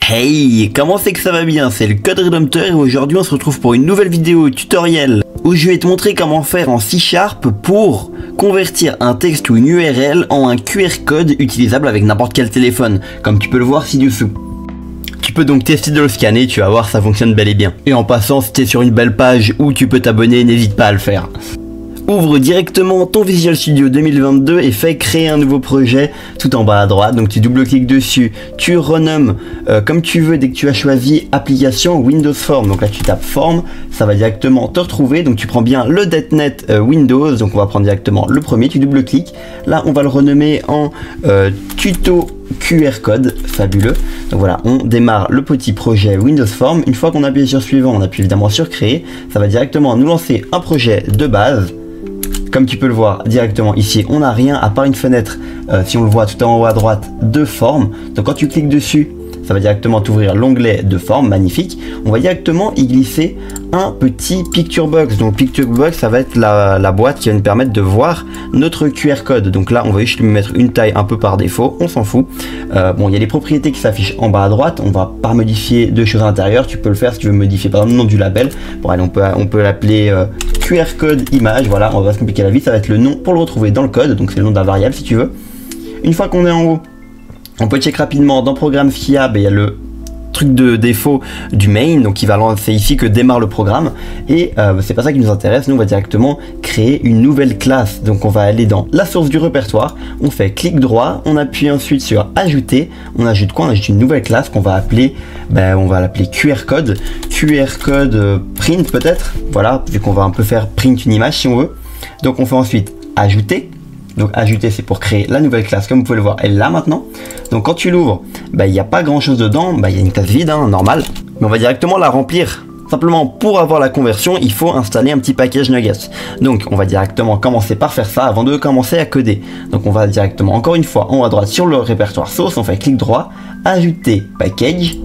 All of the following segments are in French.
Hey, comment c'est que ça va bien? C'est le Code Redemptor et aujourd'hui on se retrouve pour une nouvelle vidéo tutoriel où je vais te montrer comment faire en C# pour convertir un texte ou une URL en un QR code utilisable avec n'importe quel téléphone, comme tu peux le voir ci-dessous. Tu peux donc tester de le scanner, tu vas voir ça fonctionne bel et bien. Et en passant, si tu es sur une belle page où tu peux t'abonner, n'hésite pas à le faire. Ouvre directement ton Visual Studio 2022 et fais créer un nouveau projet tout en bas à droite. Donc tu double-cliques dessus, tu renommes comme tu veux dès que tu as choisi application Windows Form. Donc là tu tapes Form, ça va directement te retrouver. Donc tu prends bien le .NET Windows, donc on va prendre directement le premier, tu double-cliques. Là on va le renommer en tuto QR code, fabuleux. Donc voilà, on démarre le petit projet Windows Form. Une fois qu'on appuie sur suivant, on appuie évidemment sur créer. Ça va directement nous lancer un projet de base. Comme tu peux le voir directement ici, on n'a rien à part une fenêtre, si on le voit tout en haut à droite, de forme. Donc quand tu cliques dessus, ça va directement t'ouvrir l'onglet de forme, magnifique. On va directement y glisser un petit Picture Box. Donc Picture Box, ça va être la boîte qui va nous permettre de voir notre QR code. Donc là, on va juste lui mettre une taille un peu par défaut, on s'en fout. Bon, il y a les propriétés qui s'affichent en bas à droite. On va pas modifier de choses à l'intérieur. Tu peux le faire si tu veux modifier par exemple le nom du label. Bon, allez, on peut l'appeler QR code image. Voilà, on va se compliquer la vie. Ça va être le nom pour le retrouver dans le code. Donc c'est le nom de la variable si tu veux. Une fois qu'on est en haut, on peut check rapidement dans programme fiable, il y a le truc de défaut du main, donc il va lancer ici que démarre le programme, et c'est pas ça qui nous intéresse. Nous on va directement créer une nouvelle classe. Donc on va aller dans la source du répertoire, on fait clic droit, on appuie ensuite sur ajouter, on ajoute quoi? On ajoute une nouvelle classe qu'on va appeler, on va l'appeler QR code print peut-être, voilà, vu qu'on va un peu faire print une image si on veut. Donc on fait ensuite ajouter. Donc ajouter, c'est pour créer la nouvelle classe, comme vous pouvez le voir, elle est là maintenant. Donc quand tu l'ouvres, il n'y a pas grand chose dedans, il y a une classe vide, normal. Mais on va directement la remplir. Simplement pour avoir la conversion, il faut installer un petit package Nuggets. Donc on va directement commencer par faire ça avant de commencer à coder. Donc on va directement, encore une fois, en haut à droite sur le répertoire source, on fait clic droit, ajouter package,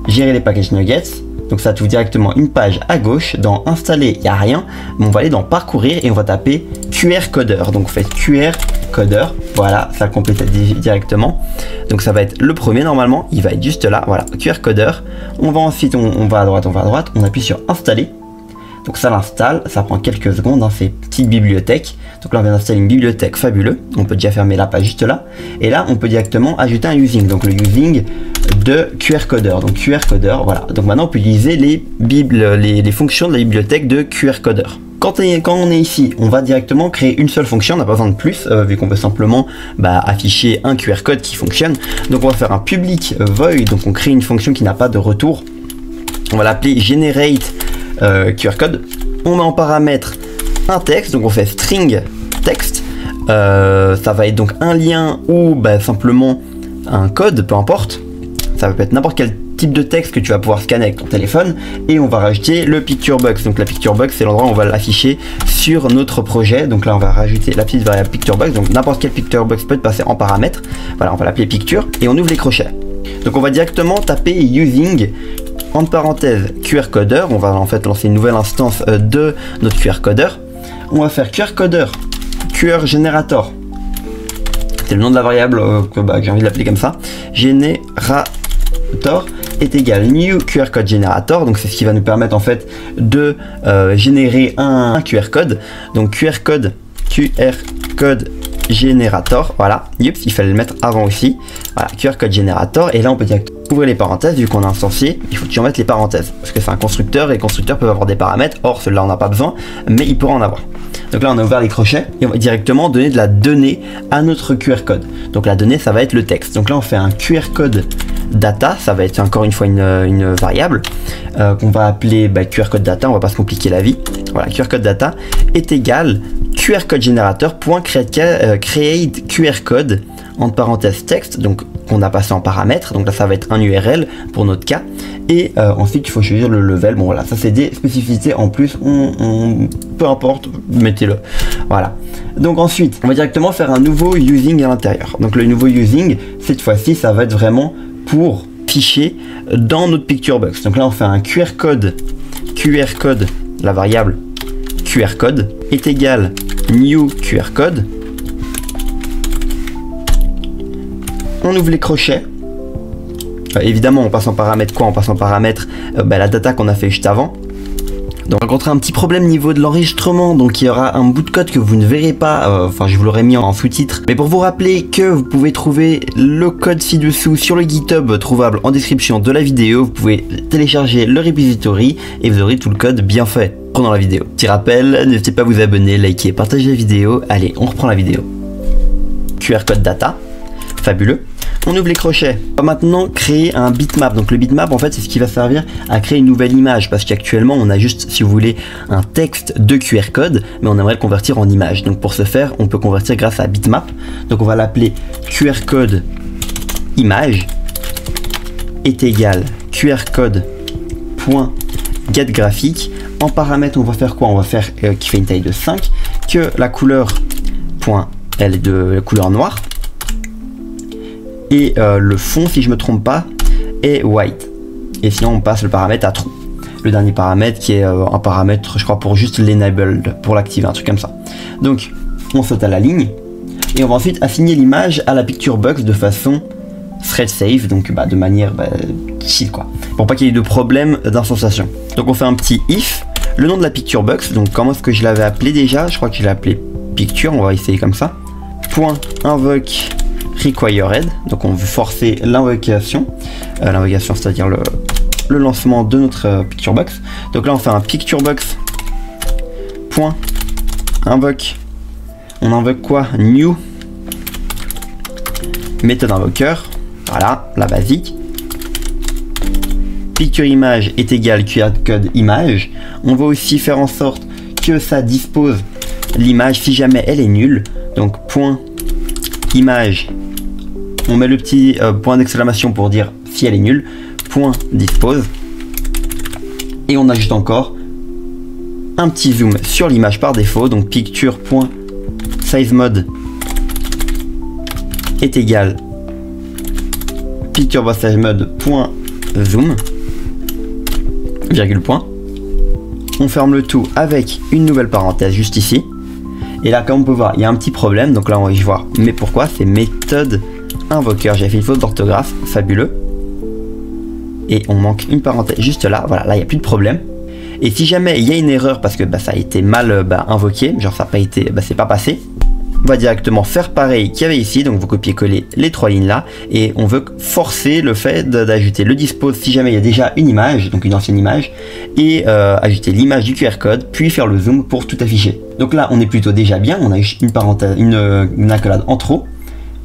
gérer les packages Nuggets. Donc ça trouve directement une page à gauche. Dans installer, il n'y a rien, mais on va aller dans parcourir et on va taper QR codeur. Donc vous faites QR codeur, voilà, ça complète directement. Donc ça va être le premier normalement, il va être juste là, voilà, QR codeur. On va ensuite, on va à droite, on appuie sur installer. Donc ça l'installe, ça prend quelques secondes, ces petites bibliothèques. Donc là on vient d'installer une bibliothèque fabuleux. On peut déjà fermer la page juste là. Et là on peut directement ajouter un using. Donc le using de QR codeur. Donc QR codeur, voilà. Donc maintenant on peut utiliser les fonctions de la bibliothèque de QR codeur. Quand on est ici, on va directement créer une seule fonction, on n'a pas besoin de plus, vu qu'on veut simplement afficher un QR code qui fonctionne. Donc on va faire un public void, donc on crée une fonction qui n'a pas de retour. On va l'appeler generate QR code. On met en paramètre un texte, donc on fait string text. Ça va être donc un lien ou simplement un code, peu importe. Ça peut être n'importe quel type de texte que tu vas pouvoir scanner avec ton téléphone, et on va rajouter le Picture Box. Donc la Picture Box, c'est l'endroit où on va l'afficher sur notre projet. Donc là on va rajouter la petite variable Picture Box. Donc n'importe quel Picture Box peut être passé en paramètre. Voilà, on va l'appeler Picture et on ouvre les crochets. Donc on va directement taper using entre parenthèses QR codeur. On va en fait lancer une nouvelle instance de notre QR codeur. On va faire QR codeur QR generator. C'est le nom de la variable que j'ai envie de l'appeler comme ça. Generator est égal new QR code generator. Donc c'est ce qui va nous permettre en fait de générer un QR code. Donc QR code generator, voilà, Yups, il fallait le mettre avant aussi. Voilà, QR code generator, et là on peut directement ouvrir les parenthèses. Vu qu'on est instancié, il faut toujours mettre les parenthèses parce que c'est un constructeur et les constructeurs peuvent avoir des paramètres. Or celui-là on n'a pas besoin, mais il pourra en avoir. Donc là on a ouvert les crochets et on va directement donner de la donnée à notre QR code. Donc la donnée, ça va être le texte. Donc là on fait un QR code data, ça va être encore une fois une variable qu'on va appeler QR code data. On va pas se compliquer la vie. Voilà, QR code data est égal QR code générateur create QR code entre parenthèses texte, donc qu'on a passé en paramètre. Donc là ça va être un URL pour notre cas, et ensuite il faut choisir le level. Bon voilà, ça c'est des spécificités en plus, peu importe, mettez-le. Voilà, donc ensuite on va directement faire un nouveau using à l'intérieur. Donc le nouveau using, cette fois-ci ça va être vraiment pour fichier dans notre Picture Box. Donc là on fait un QR code, la variable QR code est égal new QR code. On ouvre les crochets évidemment on passe en paramètre quoi? On passe en paramètre la data qu'on a fait juste avant. Donc on va rencontrer un petit problème niveau de l'enregistrement, donc il y aura un bout de code que vous ne verrez pas, enfin je vous l'aurais mis en sous-titre. Mais pour vous rappeler que vous pouvez trouver le code ci-dessous sur le GitHub trouvable en description de la vidéo, vous pouvez télécharger le repository et vous aurez tout le code bien fait pendant la vidéo. Petit rappel, n'hésitez pas à vous abonner, liker, partager la vidéo. Allez, on reprend la vidéo. QR code data, fabuleux. On ouvre les crochets. On va maintenant créer un bitmap. Donc le bitmap en fait c'est ce qui va servir à créer une nouvelle image parce qu'actuellement on a juste, si vous voulez, un texte de QR code mais on aimerait le convertir en image. Donc pour ce faire on peut convertir grâce à bitmap. Donc on va l'appeler QR code image est égal QR code point get graphique. En paramètre on va faire quoi? On va faire qui fait une taille de 5, que la couleur point elle est de la couleur noire. Et le fond, si je me trompe pas, est white. Et sinon, on passe le paramètre à true. Le dernier paramètre qui est un paramètre, je crois, pour juste l'enabled, pour l'activer, un truc comme ça. Donc, on saute à la ligne. Et on va ensuite assigner l'image à la picture box de façon thread safe, donc de manière chill quoi. Pour pas qu'il y ait de problème d'installation. Donc on fait un petit if, le nom de la picture box, donc comment est-ce que je l'avais appelé déjà? Je crois que je l'ai appelé picture, on va essayer comme ça. Point invoke required, donc on veut forcer l'invocation, c'est-à-dire le lancement de notre picture box. Donc là on fait un picture box point invoque, on invoque quoi? New méthode invoqueur, voilà la basique. Picture image est égal QR code image. On va aussi faire en sorte que ça dispose l'image si jamais elle est nulle, donc point image. On met le petit point d'exclamation pour dire si elle est nulle, point dispose. Et on ajoute encore un petit zoom sur l'image par défaut, donc picture.sizeMode est égal picture.sizeMode.zoom, virgule point. On ferme le tout avec une nouvelle parenthèse juste ici. Et là, comme on peut voir, il y a un petit problème, donc là on va y voir. Mais pourquoi? C'est méthode invoqueur, j'ai fait une faute d'orthographe, fabuleux. Et on manque une parenthèse juste là, voilà, là il n'y a plus de problème. Et si jamais il y a une erreur parce que ça a été mal invoqué, genre ça n'a pas été, c'est pas passé, on va directement faire pareil qu'il y avait ici, donc vous copiez-coller les trois lignes là, et on veut forcer le fait d'ajouter le dispose si jamais il y a déjà une image, donc une ancienne image, et ajouter l'image du QR code, puis faire le zoom pour tout afficher. Donc là on est plutôt déjà bien, on a une parenthèse, une accolade en trop,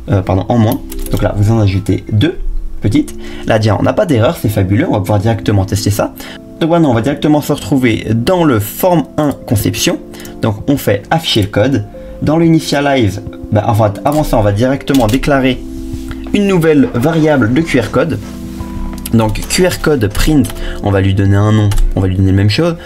en moins. Donc là vous en ajoutez deux petites. Là déjà on n'a pas d'erreur, c'est fabuleux, on va pouvoir directement tester ça. Donc maintenant on va directement se retrouver dans le form 1 conception. Donc on fait afficher le code. Dans l'initialize, avant ça on va directement déclarer une nouvelle variable de QR code. Donc QR code print, on va lui donner un nom, on va lui donner la même chose.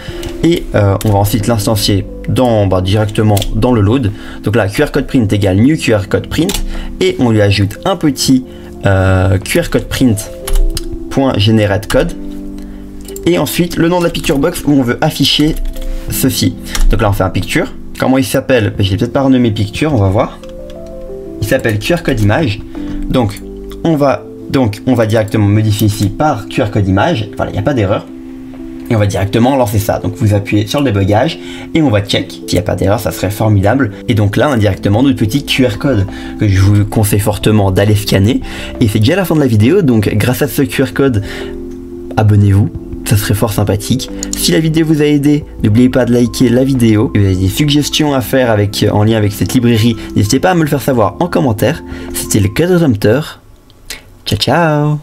Et on va ensuite l'instancier directement dans le load. Donc là QR code print égale new QR code print. Et on lui ajoute un petit QR code print .generate code. Et ensuite le nom de la picture box où on veut afficher ceci. Donc là on fait un picture. Comment il s'appelle? Je l'ai peut-être pas renommé picture, on va voir. Il s'appelle QR code image. Donc on va directement modifier ici par QR code image. Voilà, il n'y a pas d'erreur. Et on va directement lancer ça. Donc vous appuyez sur le débugage et on va check. S'il n'y a pas d'erreur, ça serait formidable. Et donc là, on a directement notre petit QR code que je vous conseille fortement d'aller scanner. Et c'est déjà la fin de la vidéo. Donc grâce à ce QR code, abonnez-vous. Ça serait fort sympathique. Si la vidéo vous a aidé, n'oubliez pas de liker la vidéo. Si vous avez des suggestions à faire en lien avec cette librairie, n'hésitez pas à me le faire savoir en commentaire. C'était le Coded Hunter. Ciao ciao.